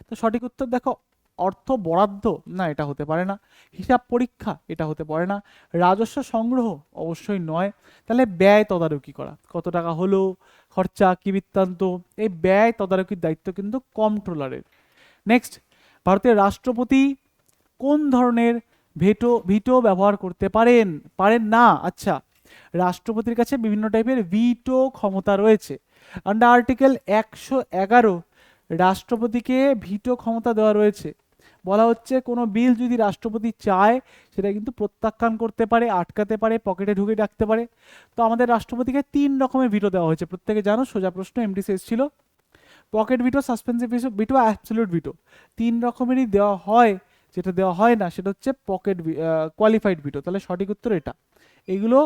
তো সঠিক উত্তর দেখো, অর্থ বরাদ্দ না, এটা হতে পারে না। হিসাব পরীক্ষা, এটা হতে পারে না। রাজস্ব সংগ্রহ, অবশ্যই নয়। তাহলে ব্যয় তদারকি করা, কত টাকা হলো, খরচা কি বৃত্তান্ত, এই ব্যয় তদারকির দায়িত্ব কিন্তু কন্ট্রোলারের। নেক্সট, ভারতের রাষ্ট্রপতি কোন ধরনের ভিটো ব্যবহার করতে পারেন না? আচ্ছা, রাষ্ট্রপতির কাছে বিভিন্ন টাইপের ভিটো ক্ষমতা রয়েছে। আন্ডার আর্টিকেল 111 রাষ্ট্রপতিকে ভিটো ক্ষমতা দেওয়া রয়েছে। বলা হচ্ছে কোনো বিল যদি রাষ্ট্রপতি চায় সেটা কিন্তু প্রত্যাখ্যান করতে পারে, আটকাতে পারে, পকেটে ঢুকে রাখতে পারে। তো আমাদের রাষ্ট্রপতিকে 3 রকমের ভিটো দেওয়া হয়েছে, প্রত্যেকে জানো, সোজা প্রশ্ন এমডিসি এসেছিল। পকেট ভিটো, সাসপেন্সিভ ভিটো, অ্যাবসলিউট ভিটো, 3 রকমেরই দেওয়া হয়। যেটা দেওয়া হয় না সেটা হচ্ছে পকেট কোয়ালিফাইড ভিটো। তাহলে সঠিক উত্তর এটা, এগুলো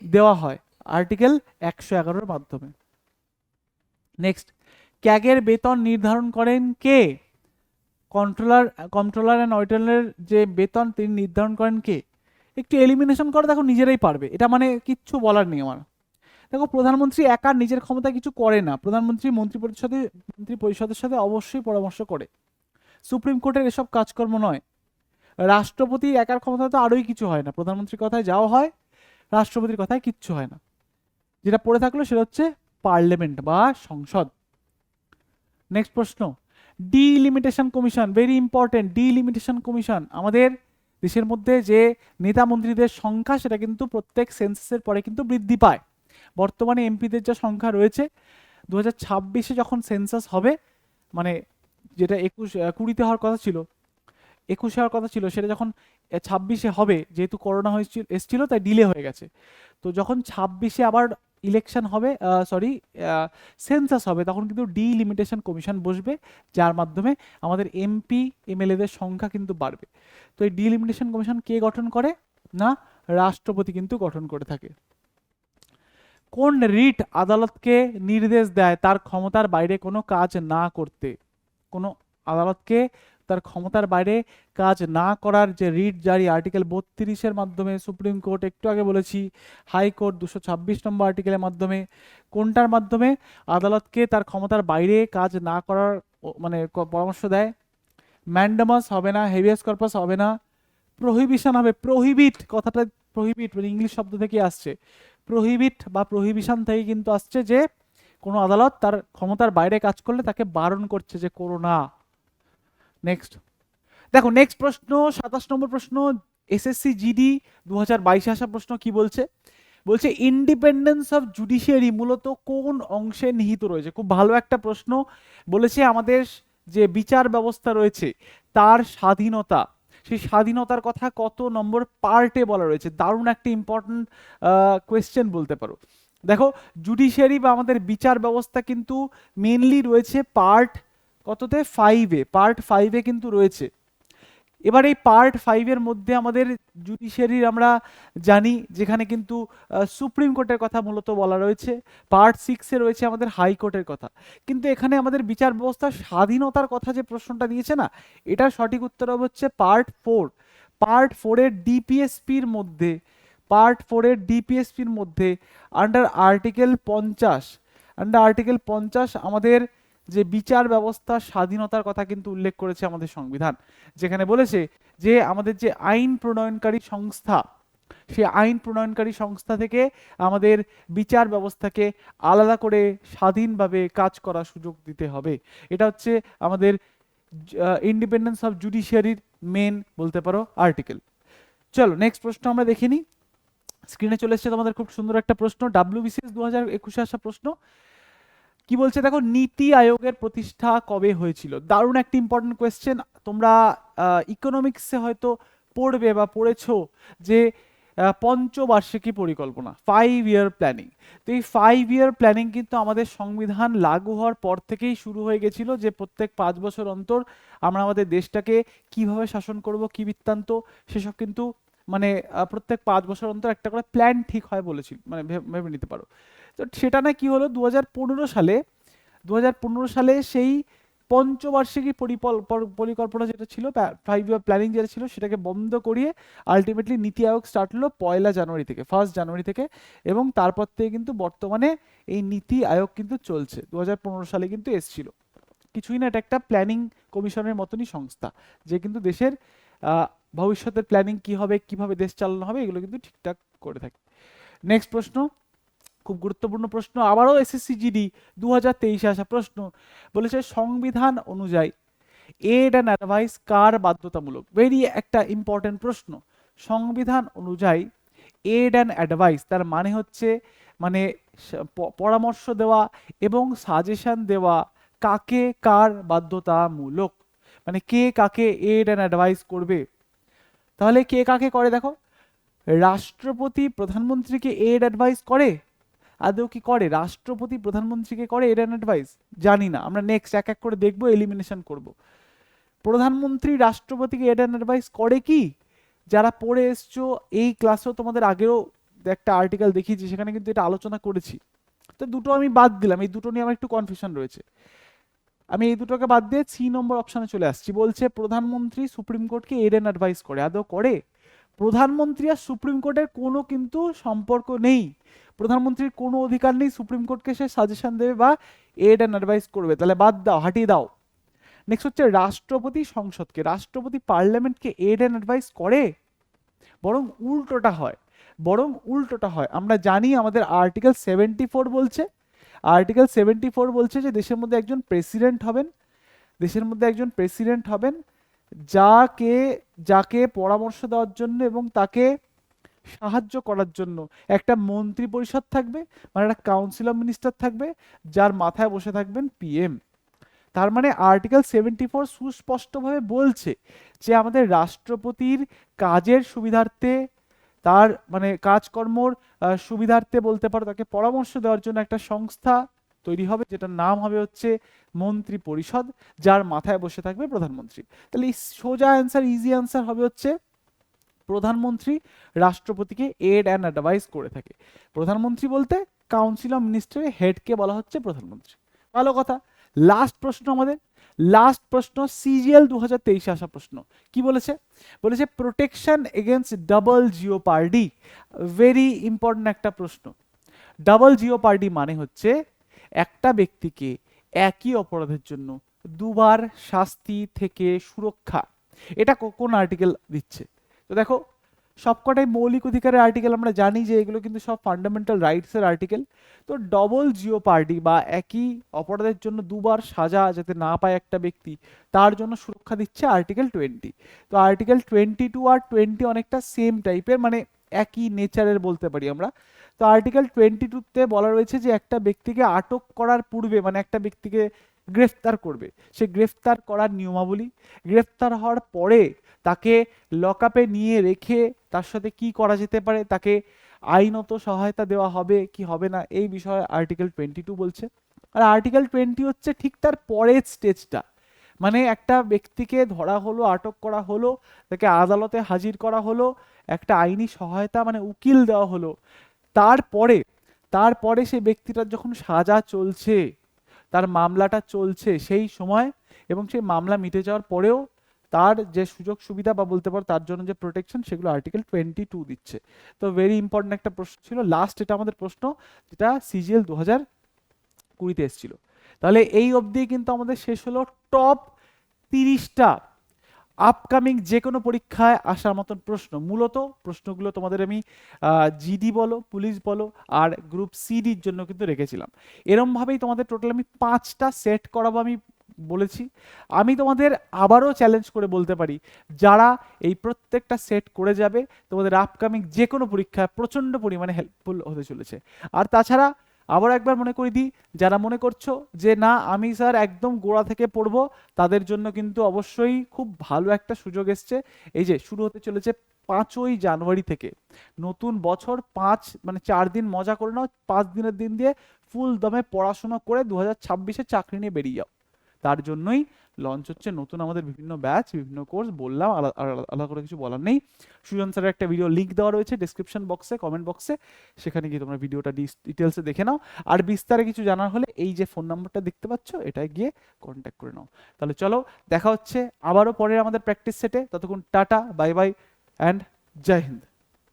দেওয়া হয় আর্টিকেল 111-এর মাধ্যমে। নেক্সট, ক্যাগের বেতন নির্ধারণ করেন কে? কন্ট্রোলার অ্যান্ড অডিটরের যে বেতন তিনি নির্ধারণ করেন কে? একটু এলিমিনেশন করে দেখো, নিজেরাই পারবে, এটা মানে কিচ্ছু বলার নেই আমার। দেখো প্রধানমন্ত্রী একা নিজের ক্ষমতা কিছু করে না, প্রধানমন্ত্রী মন্ত্রী পরিষদের সাথে অবশ্যই পরামর্শ করে। সুপ্রিম কোর্টের এসব কাজকর্ম নয়। রাষ্ট্রপতি একার ক্ষমতা তো আরোই কিছু হয় না, প্রধানমন্ত্রীর কথায় যাও হয়, রাষ্ট্রপতির কথায় কিচ্ছু হয় না। যেটা পড়ে থাকলো সেটা হচ্ছে পার্লামেন্ট বা সংসদ। নেক্সট প্রশ্ন, delimitation commission, very important. Delimitation commission, আমাদের দেশের মধ্যে যে নেতা মন্ত্রীদের সংখ্যা সেটা কিন্তু প্রত্যেক সেন্সাসের পরে কিন্তু বৃদ্ধি পায়। বর্তমানে এমপিদের যা সংখ্যা রয়েছে, 2026-এ যখন সেন্সাস হবে, মানে যেটা 20 হওয়ার কথা ছিল, 21 হওয়ার কথা ছিল, সেটা যখন 26-এ হবে, যেহেতু করোনা এসেছিল তাই ডিলে হয়ে গেছে। তো যখন 26-এ আবার ইলেকশন হবে, সেন্সাস হবে, তখন কিন্তু ডিলিমিটেশন কমিশন বসবে, যার মাধ্যমে আমাদের এমপি এমএলএদের সংখ্যা কিন্তু বাড়বে। তো এই ডিলিমিটেশন কমিশন কে গঠন করে? না, রাষ্ট্রপতি কিন্তু গঠন করে থাকে। কোন রিট আদালতকে নির্দেশ দেয় তার ক্ষমতার বাইরে কোনো কাজ না করতে? কোনো আদালতকে তার ক্ষমতার বাইরে কাজ না করার যে রিট জারি আর্টিকেল 32-এর মাধ্যমে, সুপ্রিম কোর্ট একটু আগে বলেছি, হাইকোর্ট 226 নম্বর আর্টিকেলের মাধ্যমে, কোনটার মাধ্যমে আদালতকে তার ক্ষমতার বাইরে কাজ না করার মানে পরামর্শ দেয়? ম্যান্ডামাস হবে না, হেভিয়াস কর্পাস হবে না, প্রহিবিশন হবে। প্রহিবিট কথাটা, প্রহিবিট মানে ইংলিশ শব্দ থেকে আসছে, প্রহিবিট বা প্রহিবিশন থেকে কিন্তু আসছে, যে কোনো আদালত তার ক্ষমতার বাইরে কাজ করলে তাকে বারণ করছে যে করো না। নেক্সট দেখো, নেক্সট প্রশ্ন 27 নম্বর প্রশ্ন, এসএসসি জিডি 2022 আসা প্রশ্ন কি বলছে? বলছে ইন্ডিপেন্ডেন্স অফ জুডিশিয়ারি মূলত কোন অংশে নিহিত রয়েছে? খুব ভালো একটা প্রশ্ন। বলেছে আমাদের যে বিচার ব্যবস্থা রয়েছে তার স্বাধীনতা, সেই স্বাধীনতার কথা কত নম্বর পার্টে বলা রয়েছে? দারুণ একটা ইম্পর্টেন্ট কোয়েশ্চেন বলতে পারো। দেখো, জুডিশিয়ারি বা আমাদের বিচার ব্যবস্থা কিন্তু মেনলি রয়েছে পার্ট কততে? 5-এ, পার্ট 5-এ কিন্তু রয়েছে। এবার এই পার্ট 5-এর মধ্যে আমাদের জুডিশিয়ারির আমরা জানি, যেখানে কিন্তু সুপ্রিম কোর্টের কথা মূলত বলা রয়েছে। পার্ট 6-এ রয়েছে আমাদের হাইকোর্টের কথা। কিন্তু এখানে আমাদের বিচার ব্যবস্থার স্বাধীনতার কথা যে প্রশ্নটা দিয়েছে না, এটার সঠিক উত্তর হচ্ছে পার্ট 4। পার্ট 4-এর ডিপিএসপির মধ্যে, পার্ট 4-এর ডিপিএসপির মধ্যে আন্ডার আর্টিকেল 50, আন্ডার আর্টিকেল 50 আমাদের যে বিচার ব্যবস্থার স্বাধীনতার কথা কিন্তু উল্লেখ করেছে আমাদের সংবিধান, যেখানে বলেছে যে আমাদের যে আইন প্রণয়নকারী সংস্থা, সেই আইন প্রণয়নকারী সংস্থা থেকে আমাদের বিচার ব্যবস্থাকে আলাদা করে স্বাধীনভাবে কাজ করার সুযোগ দিতে হবে। এটা হচ্ছে আমাদের ইন্ডিপেন্ডেন্স অফ জুডিশিয়ারির মেন বলতে পারো আর্টিকেল। চলো নেক্সট প্রশ্ন আমরা দেখে নিই। স্ক্রিনে চলে এসেছে তোমাদের খুব সুন্দর একটা প্রশ্ন, WBCS 2021-এ আসা প্রশ্ন। কি বলছে দেখো, নীতি আয়োগের প্রতিষ্ঠা কবে হয়েছিল? দারুণ একটা ইম্পর্টেন্ট কোয়েশ্চেন। তোমরা ইকোনমিক্সে হয়তো পড়বে বা পড়েছো যে পঞ্চবার্ষিকী পরিকল্পনা, 5-year প্ল্যানিং। তো এই 5-year প্ল্যানিং কিন্তু আমাদের সংবিধান লাগু হওয়ার পর থেকেই শুরু হয়ে গেছিল, যে প্রত্যেক 5 বছর অন্তর আমরা আমাদের দেশটাকে কিভাবে শাসন করব, কি বৃত্তান্ত, সেসব কিন্তু মানে প্রত্যেক 5 বছর অন্তর একটা করে প্ল্যান ঠিক হয় বলেছিল, মানে ভেবে নিতে পারো। তো সেটা না কি হলো, 2015 সালে সেই পঞ্চবার্ষিকী পরিকল্পনা যেটা ছিল, 5-year প্ল্যানিং যেটা ছিল, সেটাকে বন্ধ করিয়ে আলটিমেটলি নীতি আয়োগ স্টার্ট হলো 1 জানুয়ারি থেকে, 1 জানুয়ারি থেকে। এবং তারপর থেকে কিন্তু বর্তমানে এই নীতি আয়োগ কিন্তু চলছে। 2015 সালে কিন্তু এসছিল, কিছুই না, এটা একটা প্ল্যানিং কমিশনের মতনই সংস্থা, যে কিন্তু দেশের ভবিষ্যতের প্ল্যানিং কি হবে, কিভাবে দেশ চালানো হবে, এগুলো কিন্তু ঠিকঠাক করে থাকে। নেক্সট প্রশ্ন, খুব গুরুত্বপূর্ণ প্রশ্ন, আবারও এসএসসি জিডি 2023-এ আসা প্রশ্ন। বলেছে সংবিধান অনুযায়ী এড অ্যান্ড অ্যাডভাইস কার বাধ্যতামূলক? ভেরি একটা ইম্পর্টেন্ট প্রশ্ন। সংবিধান অনুযায়ী এড অ্যান্ড অ্যাডভাইস তার মানে হচ্ছে মানে পরামর্শ দেওয়া এবং সাজেশন দেওয়া কাকে কার বাধ্যতামূলক, মানে কে কাকে এড অ্যান্ড অ্যাডভাইস করবে। তাহলে কে কাকে করে? দেখো, রাষ্ট্রপতি প্রধানমন্ত্রীকে এড অ্যাডভাইস করে? আদৌ কি করে? রাষ্ট্রপতি প্রধানমন্ত্রীকে করে এড অ্যান্ড অ্যাডভাইস? জানি না, আমরা নেক্সট এক এক করে দেখবো, এলিমিনেশন করব। প্রধানমন্ত্রী রাষ্ট্রপতিকে এড অ্যান্ড অ্যাডভাইস করে কি? যারা পড়ে এসছো এই ক্লাসেও, তোমাদের আগেও একটা আর্টিকেল দেখিয়েছি, সেখানে কিন্তু এটা আলোচনা করেছি। তো দুটো আমি বাদ দিলাম, এই দুটো নিয়ে আমার একটু কনফিউশন রয়েছে, আমি এই দুটোকে বাদ দিয়ে 3 নম্বর অপশনে চলে আসছি। বলছে প্রধানমন্ত্রী সুপ্রিম কোর্টকে এড অ্যান্ড অ্যাডভাইস করে, আদৌ করে? প্রধানমন্ত্রী আর সুপ্রিম কোর্টের কোনো কিন্তু সম্পর্ক নেই, প্রধানমন্ত্রীর কোনো অধিকার নেই সুপ্রিম কোর্টকে সে সাজেশন দেবে বা এড অ্যান্ড অ্যাডভাইস করবে, তাহলে বাদ দাও, হাঁটিয়ে দাও। নেক্সট হচ্ছে রাষ্ট্রপতি সংসদকে, রাষ্ট্রপতি পার্লামেন্টকে এড অ্যান্ড অ্যাডভাইস করে, বরং উল্টোটা হয়, বরং উল্টোটা হয়। আমরা জানি আমাদের আর্টিকেল 74 বলছে, আর্টিকেল 74 বলছে যে দেশের মধ্যে একজন প্রেসিডেন্ট হবেন, দেশের মধ্যে একজন প্রেসিডেন্ট হবেন যাকে যাকে পরামর্শ দেওয়ার জন্য এবং তাকে সাহায্য করার জন্য একটা মন্ত্রী পরিষদ থাকবে, মানে একটা কাউন্সিল অফ মিনিস্টার থাকবে, যার মাথায় বসে থাকবেন পিএম। তার মানে আর্টিকেল 74 সুস্পষ্টভাবে বলছে যে আমাদের রাষ্ট্রপতির কাজের সুবিধার্থে, তার মানে কাজকর্মর সুবিধার্থে বলতে পারো, তাকে পরামর্শ দেওয়ার জন্য একটা সংস্থা তৈরি হবে যেটার নাম হবে হচ্ছে মন্ত্রী পরিষদ, যার মাথায় বসে থাকবে প্রধানমন্ত্রী। তাহলে সোজা অ্যান্সার, ইজি অ্যান্সার হবে হচ্ছে প্রধানমন্ত্রী রাষ্ট্রপতিকে এড অ্যান্ড অ্যাডভাইস করে থাকে। প্রধানমন্ত্রী বলতে কাউন্সিল অফ মিনিস্টারের হেডকে বলা হচ্ছে প্রধানমন্ত্রী। ভালো কথা। লাস্ট প্রশ্ন আমাদের, লাস্ট প্রশ্ন সিজিএল 2023 আসা প্রশ্ন কি বলেছে, বলেছে protection against double jeopardy. Very important একটা প্রশ্ন। ডাবল জিওপার্ডি মানে হচ্ছে একটা ব্যক্তিকে একই অপরাধের জন্য দুবার শাস্তি থেকে সুরক্ষা। এটা কোন আর্টিকেল দিচ্ছে? তো দেখো, সবকটাই মৌলিক অধিকারের আর্টিকেল, আমরা জানি যে এগুলো কিন্তু সব ফান্ডামেন্টাল রাইটসের আর্টিকেল। তো ডবল জিওপার্ডি বা একই অপরাধের জন্য দুবার সাজা যাতে না পায় একটা ব্যক্তি, তার জন্য সুরক্ষা দিচ্ছে আর্টিকেল 20। তো আর্টিকেল 22 আর 20 অনেকটা সেম টাইপের, মানে একই নেচারের বলতে পারি আমরা। তো আর্টিকেল 22তে বলা রয়েছে যে একটা ব্যক্তিকে আটক করার পূর্বে, মানে একটা ব্যক্তিকে গ্রেফতার করবে, সে গ্রেফতার করার নিয়মাবলী, গ্রেফতার হওয়ার পরে তাকে লকআপে নিয়ে রেখে তার সাথে কি করা যেতে পারে, তাকে আইনত সহায়তা দেওয়া হবে কি হবে না, এই বিষয়ে আর্টিকেল 22 বলছে। আর আর্টিকেল 20 হচ্ছে ঠিক তার পরের স্টেজটা, মানে একটা ব্যক্তিকে ধরা হলো, আটক করা হলো, তাকে আদালতে হাজির করা হলো, একটা আইনি সহায়তা মানে উকিল দেওয়া হলো, তারপরে তারপরে সেই ব্যক্তিটার যখন সাজা চলছে, তার মামলাটা চলছে সেই সময়, এবং সেই মামলা মিটে যাওয়ার পরেও তার যে সুযোগ সুবিধা বা বলতে পারো তার জন্য যে প্রোটেকশন, সেগুলো আর্টিকেল 22 দিচ্ছে। তো ভেরি ইম্পর্টেন্ট একটা প্রশ্ন ছিল, লাস্ট এটা আমাদের প্রশ্ন, যেটা সিজিএল 2020-তে এসেছিল। তাহলে এই অবধি কিন্তু আমাদের শেষ হলো টপ 30টা আপকামিং যে কোনো পরীক্ষায় আসার মতন প্রশ্ন। মূলত প্রশ্নগুলো তোমাদের আমি জিডি বলো, পুলিশ বলো, আর গ্রুপ সিডির জন্য কিন্তু রেখেছিলাম। এরমভাবেই তোমাদের টোটাল আমি 5টা সেট করাবো আমি বলেছি। আমি তোমাদের আবারও চ্যালেঞ্জ করে বলতে পারি, যারা এই প্রত্যেকটা সেট করে যাবে তোমাদের আপকামিং যে কোনো পরীক্ষায় প্রচণ্ড পরিমাণে হেল্পফুল হতে চলেছে। আর তাছাড়া আবার একবার মনে করে দিই, যারা মনে করছো যে না আমি স্যার একদম গোড়া থেকে পড়বো, তাদের জন্য কিন্তু অবশ্যই খুব ভালো একটা সুযোগ এসছে। এই যে শুরু হতে চলেছে 5ই জানুয়ারি থেকে নতুন বছর, 4 দিন মজা করে নাও, 5 দিনের দিন দিয়ে ফুল দমে পড়াশোনা করে 2026-এ চাকরি নিয়ে বেরিয়ে যাও। তার জন্যই লঞ্চ হচ্ছে নতুন আমাদের বিভিন্ন ব্যাচ, বিভিন্ন কোর্স। বললাম, আলাদা করে কিছু বলার নেই। সুজন স্যারের একটা ভিডিও লিঙ্ক দেওয়া রয়েছে ডেসক্রিপশন বক্সে, কমেন্ট বক্সে, সেখানে গিয়ে তোমরা ভিডিওটা ডিটেলসে দেখে নাও। আর বিস্তারে কিছু জানার হলে এই যে ফোন নাম্বারটা দেখতে পাচ্ছ, এটায় গিয়ে কন্ট্যাক্ট করে নাও। তাহলে চলো, দেখা হচ্ছে আবারও পরের আমাদের প্র্যাকটিস সেটে। ততক্ষণ tata, bye bye and Jai Hind.